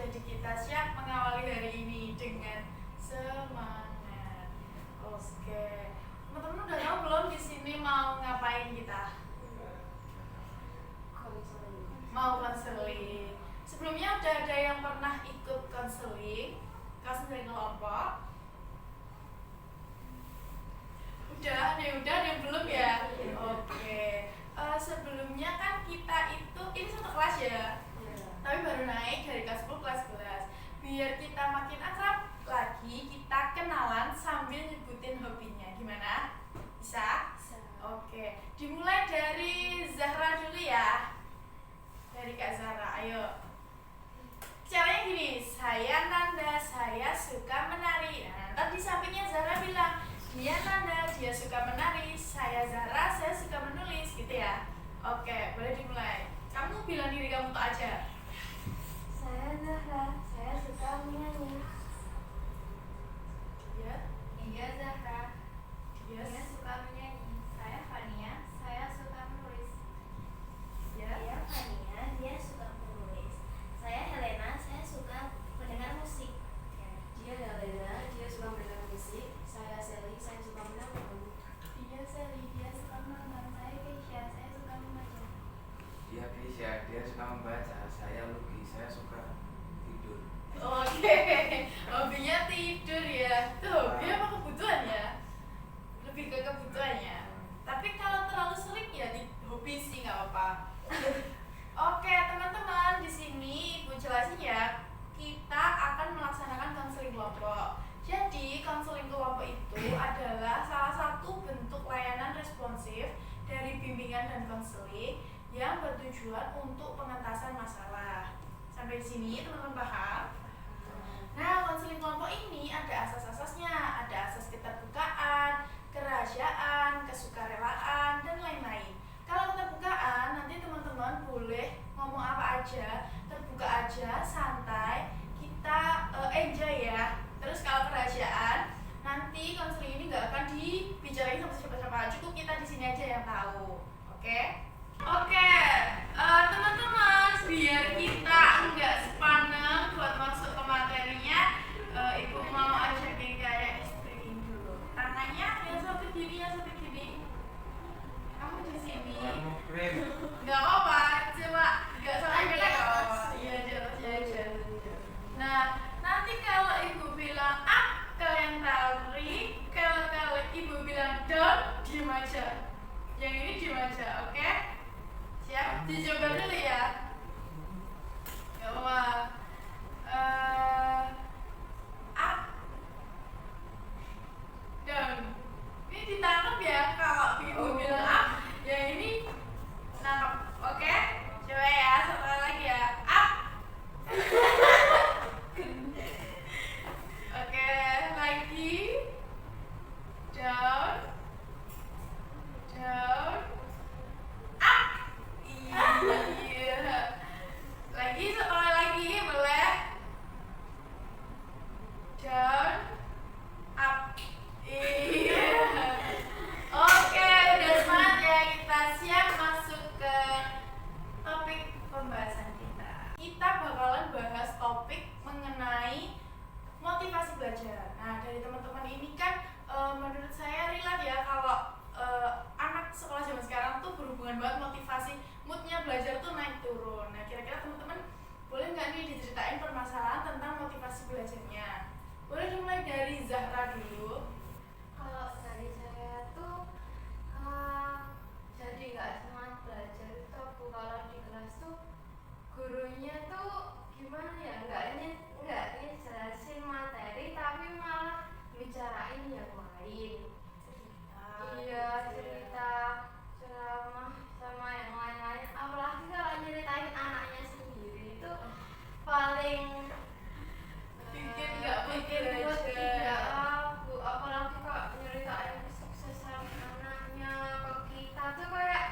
Jadi kita siap mengawali hari ini dengan semangat. Oke. Teman-teman udah tahu belum di sini mau ngapain kita? Mau konseling. Sebelumnya udah ada yang pernah ikut konseling kelompok? Udah, ada yang belum ya? Oke. Sebelumnya kan kita itu ini satu kelas ya, tapi baru naik dari kelas 10 kelas 11. Biar kita makin akrab lagi, kita kenalan sambil nyebutin hobinya. Gimana? Bisa? Oke. Dimulai dari Zahra dulu ya. Dari Kak Zahra, ayo. Caranya gini, saya Nanda, saya suka menari. Nah, ntar di sampingnya Zahra bilang, dia Nanda, dia suka menari, saya Zahra, saya suka menulis, gitu ya. Oke, boleh dimulai. Kamu bilang diri kamu tuh aja. Saya Zahra, saya suka menyanyi. Ya. Dia Zahra, Yes. dia suka menyanyi. Saya Fania, saya suka menulis. Ya. Dia Fania, dia suka menulis. Saya Helena, saya suka mendengar musik. Dia Helena, dia suka mendengar musik. Saya Sally, saya suka menonton. Dia Sally, dia suka menonton. Saya Keisha, saya suka membaca. Dia Keisha, dia suka membaca. Saya Lucky, saya suka tidur. Oke, hobinya tidur ya. Tuh, hobi apa kebutuhan ya? Lebih ke kebutuhannya. Tapi kalau terlalu sering ya di hobi sih nggak apa-apa. Oke, teman-teman, di sini Ibu jelasin ya. Kita akan melaksanakan konseling kelompok. Jadi, konseling kelompok itu adalah salah satu bentuk layanan responsif dari bimbingan dan konseling yang bertujuan untuk pengentasan masalah. Sampai di sini teman-teman paham? Nah, konseling kelompok ini ada asas-asasnya, ada asas keterbukaan, kerahasiaan, kesukarelaan, dan lain-lain. Kalau keterbukaan, nanti teman-teman boleh ngomong apa aja, terbuka aja, santai, kita enjoy ya. Terus kalau kerahasiaan, nanti konseling ini nggak akan dibicarain sama siapa-siapa, cukup kita di sini aja yang tahu, oke? Oke, teman-teman, biar kita nggak sepaneng buat masuk ke materinya, Ibu mau ajakin kayak stretching dulu. Tangannya ya sampai gini, ya sampai gini. Kamu di sini. Kamu keren. Nggak apa-apa, coba nggak sampai gini kok. Iya, jelasnya aja. Nah, nanti kalau Ibu bilang up, kalian tarik. Kalau Ibu bilang down, diem aja. Yang ini diem aja, oke? Siap? Dicoba dulu ya. Gak apa-apa. Up, down. Ini ditangkap ya kalau Ibu bilang up, yang ini nangkep, oke? Coba ya, satu kali lagi ya. Up. Oke, lagi. Down. Down. Up. Iya. Lagi satu kali lagi, boleh? Down. Up. Iya. Oke, udah semangat ya, kita siap masuk ke topik pembahasan kita. Kita bakalan bahas topik mengenai motivasi belajar. Nah, dari teman-teman ini kan menurut saya relate ya kalau anak sekolah zaman sekarang tuh berhubungan banget motivasi, moodnya belajar tuh naik turun. Nah, kira-kira teman-teman boleh nggak nih diceritain permasalahan tentang motivasi belajarnya? Boleh dimulai dari Zahra dulu. Kalau dari saya tuh jadi nggak semangat belajar itu aku kalau di kelas tuh gurunya tuh gimana ya, nggak jelasin materi tapi malah bicarain yang lain. Iya, cerita ceramah sama yang lain-lain, apalagi kalau nyeritain anaknya sendiri itu paling Bikin nggak bikin mood mood belajar. tidak aku, apalagi kok nyeritain kesuksesan anaknya ke kita tuh kayak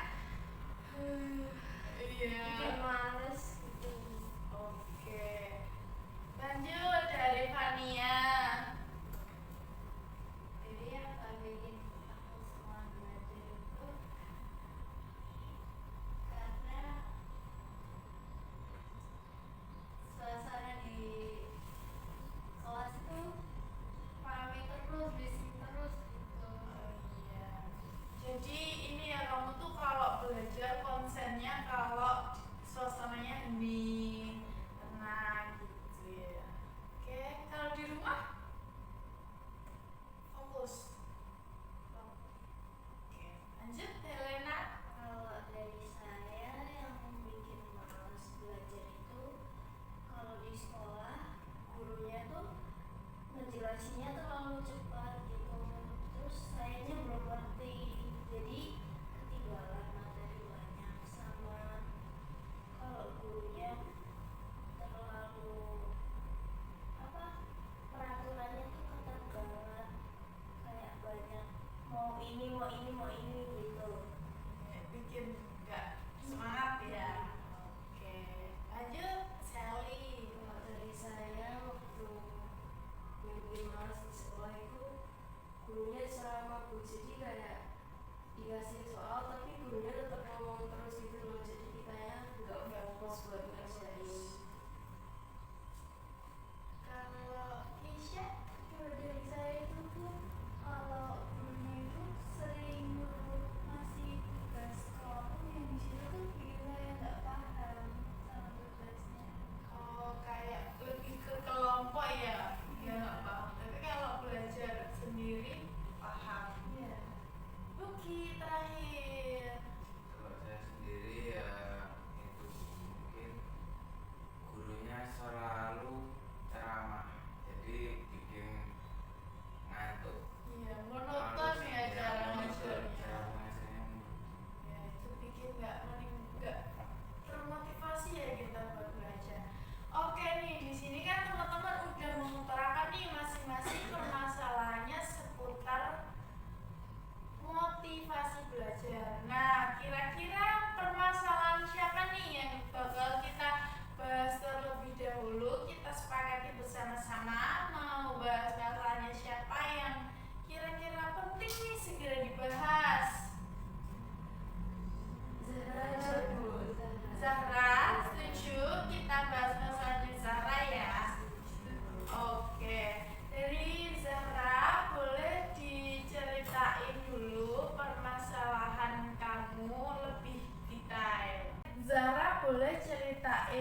Iya. bikin males gitu. Oke. Lanjut dari Fania. Jadi yang bikin aku semangat belajar itu karena suasana di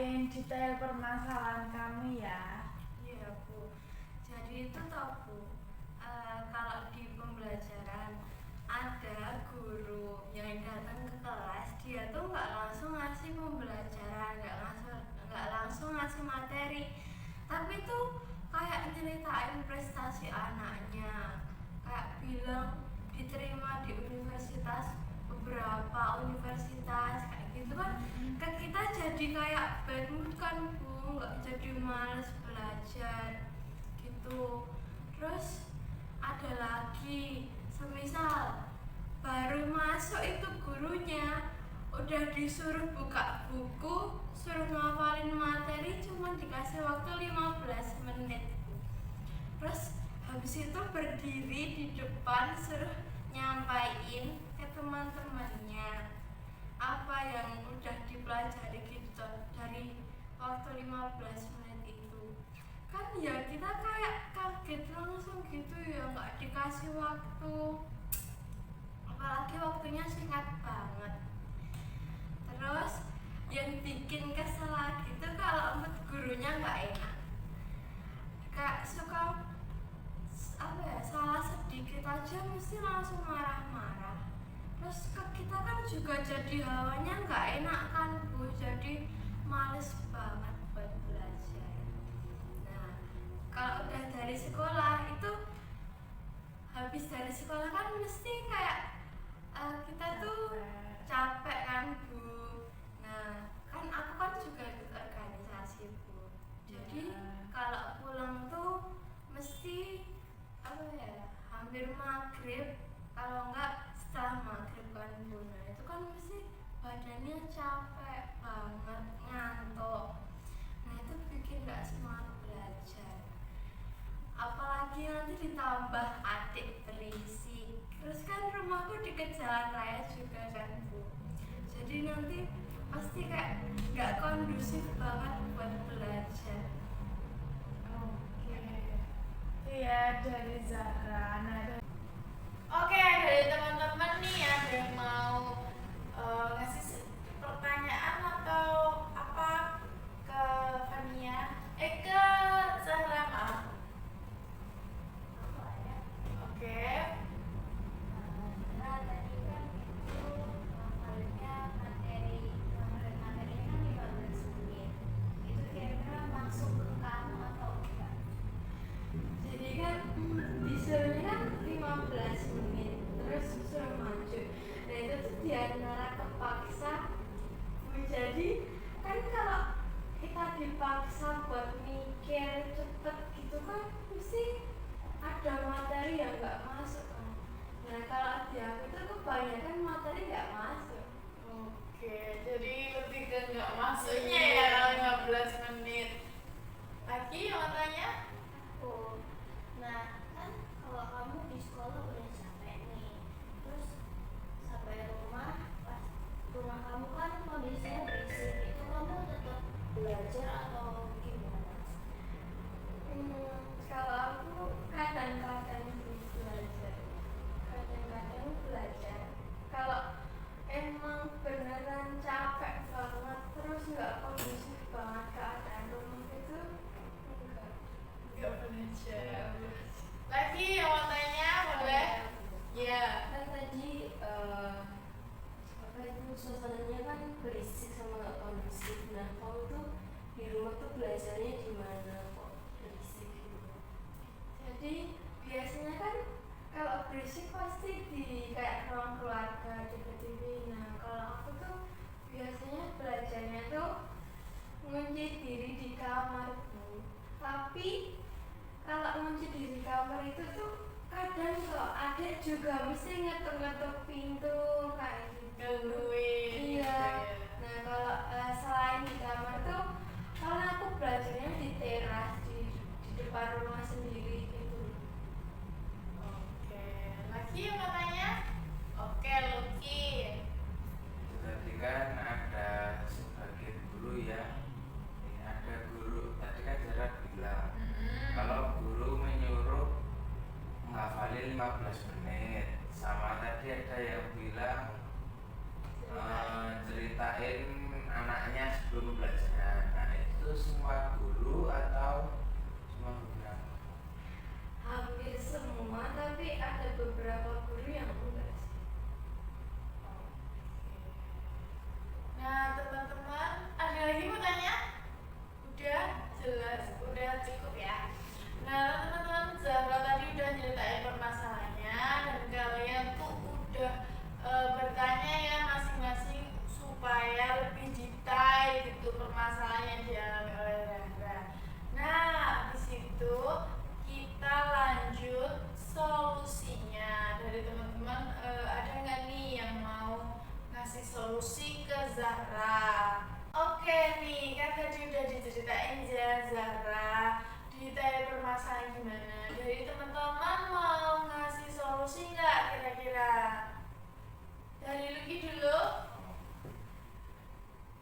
ceritain detail permasalahan kamu ya. Iya Bu, jadi itu toh Bu, kalau di pembelajaran ada guru yang datang ke kelas, dia tuh nggak langsung ngasih pembelajaran, nggak langsung ngasih materi, tapi tuh kayak nyeritain prestasi anaknya, kayak bilang diterima di beberapa universitas kayak gitu kan. Ke kita jadi kayak bad mood kan Bu, nggak jadi males belajar gitu. Terus ada lagi, semisal baru masuk itu gurunya udah disuruh buka buku, suruh ngapalin materi, cuma dikasih waktu 15 menit. Terus habis itu berdiri di depan suruh nyampain ke teman-temannya apa yang udah dipelajari gitu dari waktu 15 menit itu. Kan ya kita kayak kaget langsung gitu ya, nggak dikasih waktu, apalagi waktunya singkat banget. Terus yang bikin kesel lagi tuh kalau mood gurunya nggak enak, kayak suka apa ya, salah sedikit aja mesti langsung marah-marah. Terus ke kita kan juga jadi hawanya nggak enak kan Bu, jadi males banget buat belajar. Nah kalau udah dari sekolah itu, habis dari sekolah kan mesti kayak kita tuh capek kan Bu. Nah kan aku kan juga ikut organisasi Bu, jadi kalau pulang tuh mesti apa ya, hampir maghrib, kalau enggak setelah maghrib kan Bu. Nah itu kan mesti badannya capek banget, ngantuk. Nah itu bikin gak semangat belajar, apalagi nanti ditambah adik berisik. Terus kan rumahku deket jalan raya juga kan Bu, jadi nanti pasti kayak gak kondusif banget buat belajar. Iya, dari Zahra. Oke, dari teman-teman nih ada yang mau ngasih pertanyaan atau apa ke Fania? Ke Zahra, maaf. Oke. Nah tadi kan itu ngapalnya materinya kan 15 menit. Itu kira-kira masuk ke kamu atau enggak? Jadi kan disuruhnya kan 15 menit, terus suruh maju. Nah itu tuh diantara kepaksa Bu. Jadi kan kalau kita dipaksa buat mikir cepet gitu kan mesti ada materi yang nggak masuk kan. Nah kalau di aku itu kebanyakan materi nggak masuk. Oke, jadi lebih ke nggak masuknya ya kalau 15 menit. Lagi mau tanya? Oh, nah kan kalau kamu di sekolah udah capek nih, terus sampai rumah, pas rumah kamu kan kondisinya berisik, itu kamu tetap belajar atau gimana? Kalau aku kadang-kadang belajar, kadang-kadang belajar. Kalau emang beneran capek banget, terus nggak kondusif banget keadaan rumah itu, enggak. Nggak belajar. Lagi yang mau tanya boleh? Ya. Kan tadi apa itu suasananya kan berisik sama nggak kondusif. Nah kamu tuh di rumah tuh belajarnya di mana kok berisik gitu? Jadi biasanya kan kalau berisik pasti di kayak ruang keluarga, di TV. Nah kalau aku tuh biasanya belajarnya tuh ngunci diri di kamar Bu. Tapi kalau ngunci diri di kamar itu tuh kadang kalau adik juga mesti ngetuk-ngetuk pintu kayak gitu. Gangguin. Iya. Nah kalau selain di kamar tuh, kalau aku belajarnya di teras, di depan rumah sendiri gitu. Oke. Lagi yang mau tanya? Oke, Lucky. Tadi kan ada sebagian guru ya, ada guru tadi kan Zara bilang kalau guru menyuruh menghafalin 15 menit, sama tadi ada yang bilang ceritain anaknya sebelum belajar. Nah Zahra, detail permasalahan gimana? Dari teman-teman mau ngasih solusi nggak kira-kira? Dari Lucky dulu.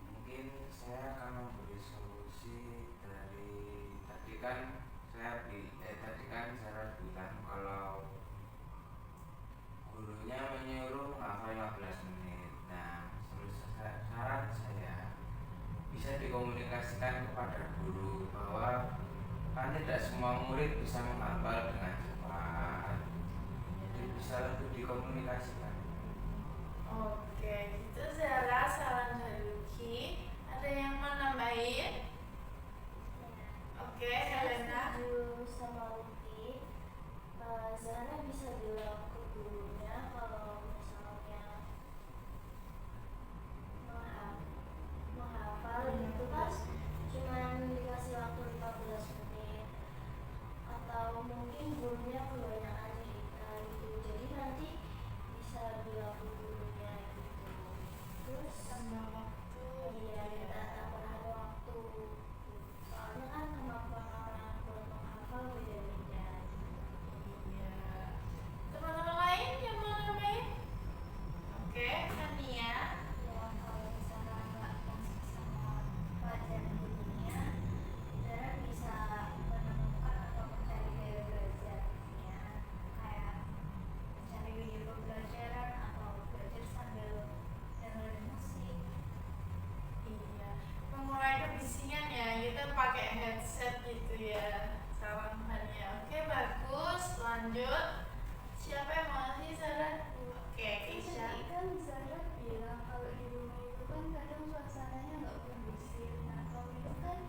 Mungkin saya akan memberi solusi dari tadi kan tadi kan Sarah bilang kalau gurunya menyuruh menghafal 15 menit. Nah, saran saya bisa dikomunikasikan kepada guru bahwa kan tidak semua murid bisa menghafal dengan cepat. Jadi bisa lebih dikomunikasikan. Oke, itu Zahra saran dari Lucky. Ada yang mau nambahin? Oke, Helena. Setuju sama Lucky. Zara bisa bilang ke gurunya kalau misalnya menghafal itu kan cuma dikasih waktu 15 menit, atau mungkin gurunya kebanyakan cerita gitu, jadi nanti bisa bilang ke gurunya gitu. Terus Tambah waktu. iya, kita tambahan waktu, soalnya kan kemampuan orang buat menghafal beda-beda. Iya. Teman-teman lain yang mau nambahin? Oke, Sania. Ya, kalau misalnya nggak masuk sama pelajaran gurunya, Zara bisa menemukan atau mencari gaya belajarnya, kayak mencari video pembelajaran atau belajar sambil dengerin musik. Iya. Mengurai kebisingan ya, kita pakai headset gitu ya. Saran Sania. Oke, bagus. Lanjut. Siapa yang mau ngasih saran? Oke, Keisha. Tadi kan Zara bilang kalau di rumah itu kan kadang suasananya nggak kondusif. Nah, kamu itu kan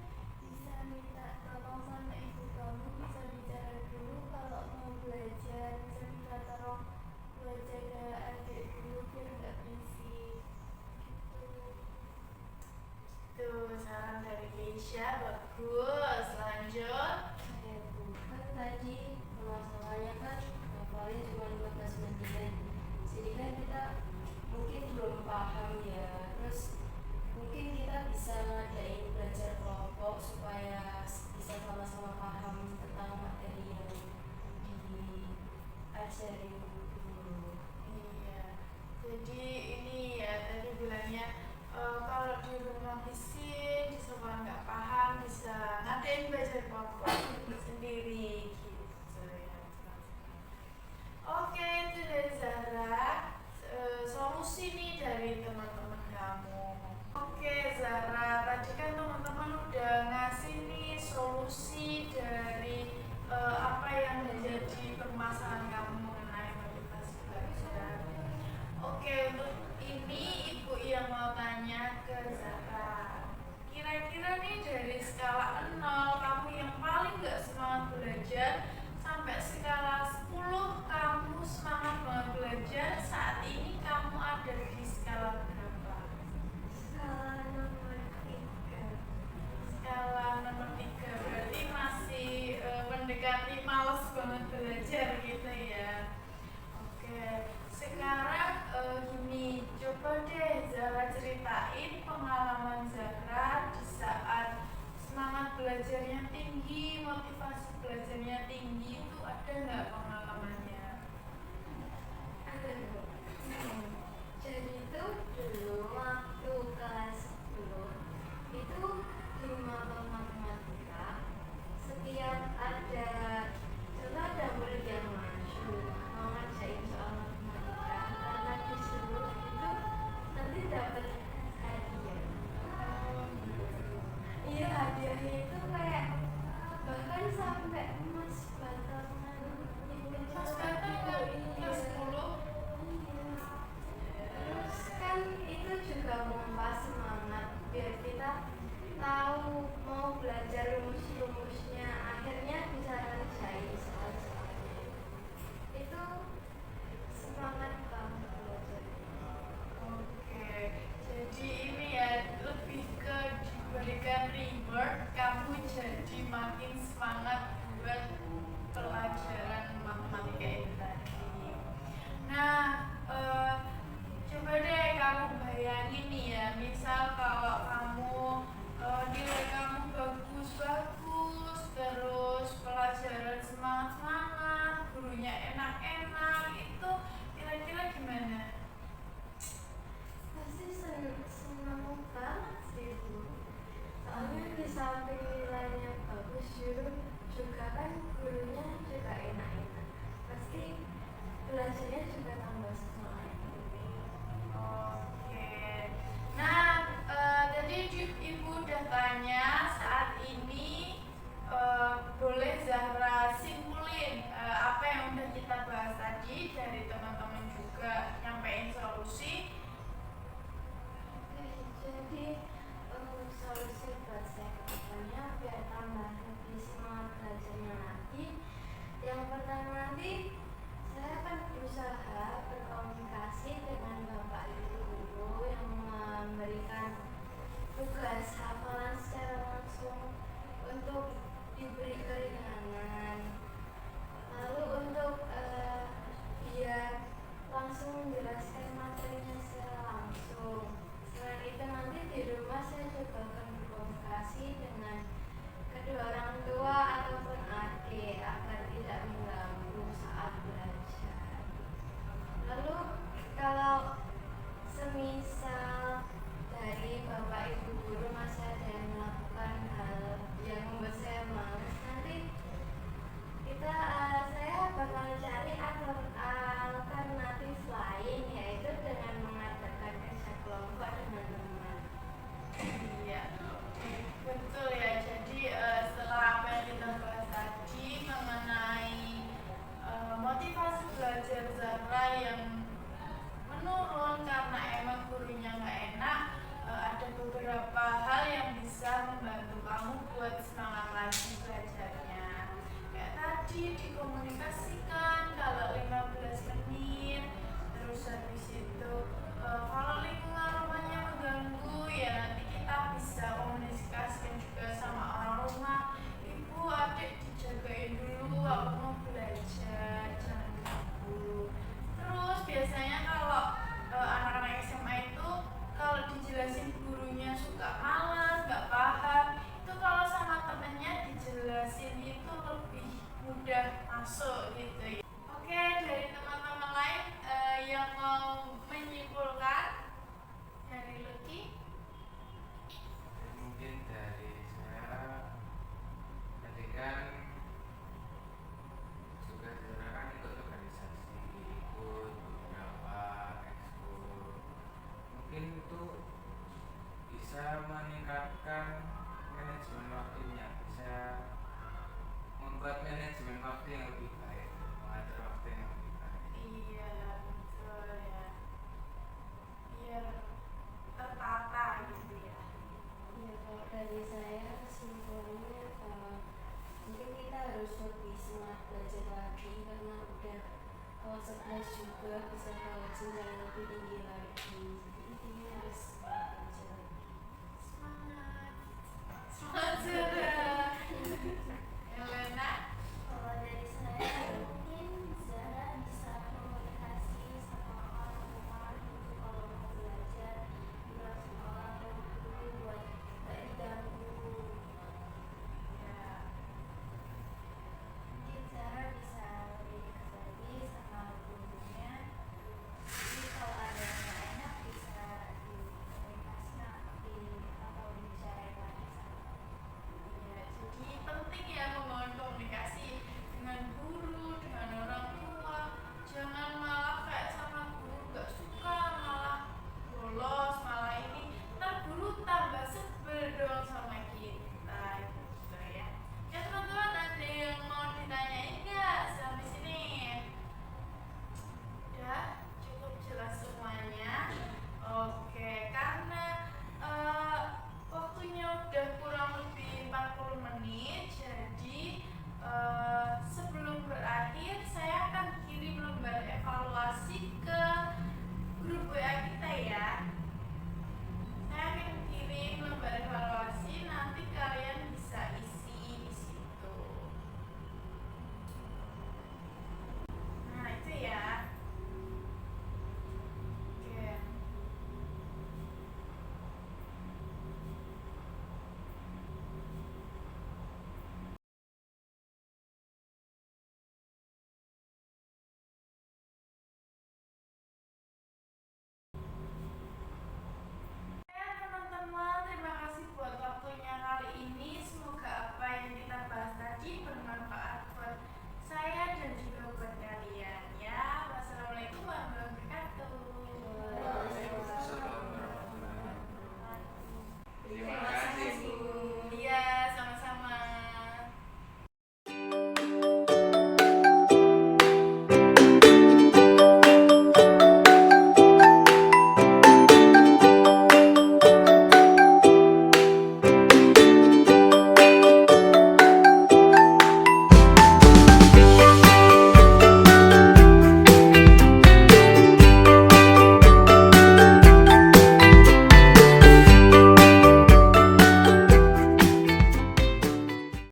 bisa minta tolong sama ibu kamu, bisa bicara dulu kalau mau belajar, bisa minta tolong buat jaga adik dulu biar nggak berisik gitu. Tuh, saran dari Keisha. Bagus. Lanjut. Ya Bu, kan tadi masalahnya kan hafalnya cuma 15 menit, jadi kan kita mungkin belum paham ya, terus mungkin kita bisa ngadain belajar kelompok supaya bisa sama-sama paham tentang materi yang diajarin guru. Iya. Jadi ini ya tadi bilangnya kalau di rumah bising, di sekolah nggak paham, bisa ngadain belajar kelompok sendiri gitu ya. Oke, itu dari Zahra. Solusi nih dari teman-teman kamu. Oke, Zahra, tadi kan teman-teman udah ngasih nih solusi dari apa yang menjadi permasalahan kamu mengenai motivasi belajar. Oke, untuk ini ibu yang mau tanya ke Zahra. Kira-kira nih dari skala 0, kamu yang paling gak semangat belajar, sampai skala 10, kamu semangat banget belajar, saat ini kamu ada di skala berapa? Skala nomor 3. Skala nomor 3, berarti masih mendekati males banget belajar gitu ya. Oke, sekarang gini, coba deh Zahra ceritain pengalaman Zahra di saat semangat belajarnya tinggi, motivasi belajarnya tinggi, itu ada nggak pengalamannya? Ada dong. Jadi itu dulu waktu kelas 10 itu di mata matematika, setiap ada murid yang masuk mau ngerjain soal matematika, karena disuruh itu nanti dapat hadiah. Iya, hadiahnya itu kayak bahkan sampai emas batangan Mas Bata nggak kelas 10? Terus kan itu juga memompa semangat biar kita tahu mau belajar rumus-rumusnya, akhirnya bisa ngerjain soal-soalnya. Itu semangat banget belajar. Oke, jadi ini ya lebih ke diberikan reward, kamu jadi makin semangat buat pelajaran matematika ini tadi. Nah, coba deh kamu bayangin nih ya, misal kalau kamu nilai kamu bagus samping nilainya bagus juga kan gurunya juga enak-enak, pasti belajarnya juga tambah semangat. Oke. Nah, tadi Ibu udah tanya, saat ini boleh Zahra simpulin apa yang udah kita bahas tadi, dari teman-teman juga nyampein solusi. Oke, jadi solusi buat saya kedepannya biar tambah lebih semangat belajarnya lagi. Yang pertama nanti saya akan berusaha berkomunikasi dengan Bapak Ibu guru yang memberikan tugas hafalan secara langsung untuk diberi keringanan. Lalu untuk biar langsung menjelaskan materinya secara langsung. Selain itu nanti di rumah saya juga akan berkomunikasi dengan kedua orang tua ataupun adik agar tidak mengganggu saat belajar. Lalu kalau semisal dari Bapak Ibu guru masih ada yang melakukan hal yang membuat saya malas, nanti saya bakal cari alternatif lain, yaitu dengan mengadakan kerja kelompok dengan teman. Iya, betul ya. Jadi setelah apa yang kita bahas tadi mengenai motivasi belajar Zahra yang menurun karena emang gurunya nggak enak, ada beberapa hal yang bisa membantu kamu buat semangat lagi belajarnya. Kayak tadi dikomunikasikan kalau 15 menit, terus habis itu kalau lingkungan rumahnya mengganggu ya nanti kita bisa komunikasikan juga sama orang rumah. Ibu, adik dijagain dulu, aku mau belajar, jangan ganggu. Terus biasanya kalau anak-anak SMA itu kalau dijelasin gurunya suka malas, nggak paham, itu kalau sama temennya dijelasin itu lebih mudah masuk gitu ya. Oke, dari teman-teman lain yang mau menyimpulkan, dari Lucky. Mungkin dari saya, tadi kan juga Zahra kan ikut organisasi, ikut beberapa ekskul, mungkin itu bisa meningkatkan manajemen waktunya, bisa membuat manajemen waktu yang lebih baik, mengatur waktu yang lebih baik. Iya, betul ya. Biar tertata gitu ya. Ya, kalau dari saya kesimpulannya mungkin kita harus lebih semangat belajar lagi karena udah kelas 11 juga bisa ke jenjang yang lebih tinggi lagi. Jadi intinya harus semangat belajar lagi. Semangat. Semangat Zahra.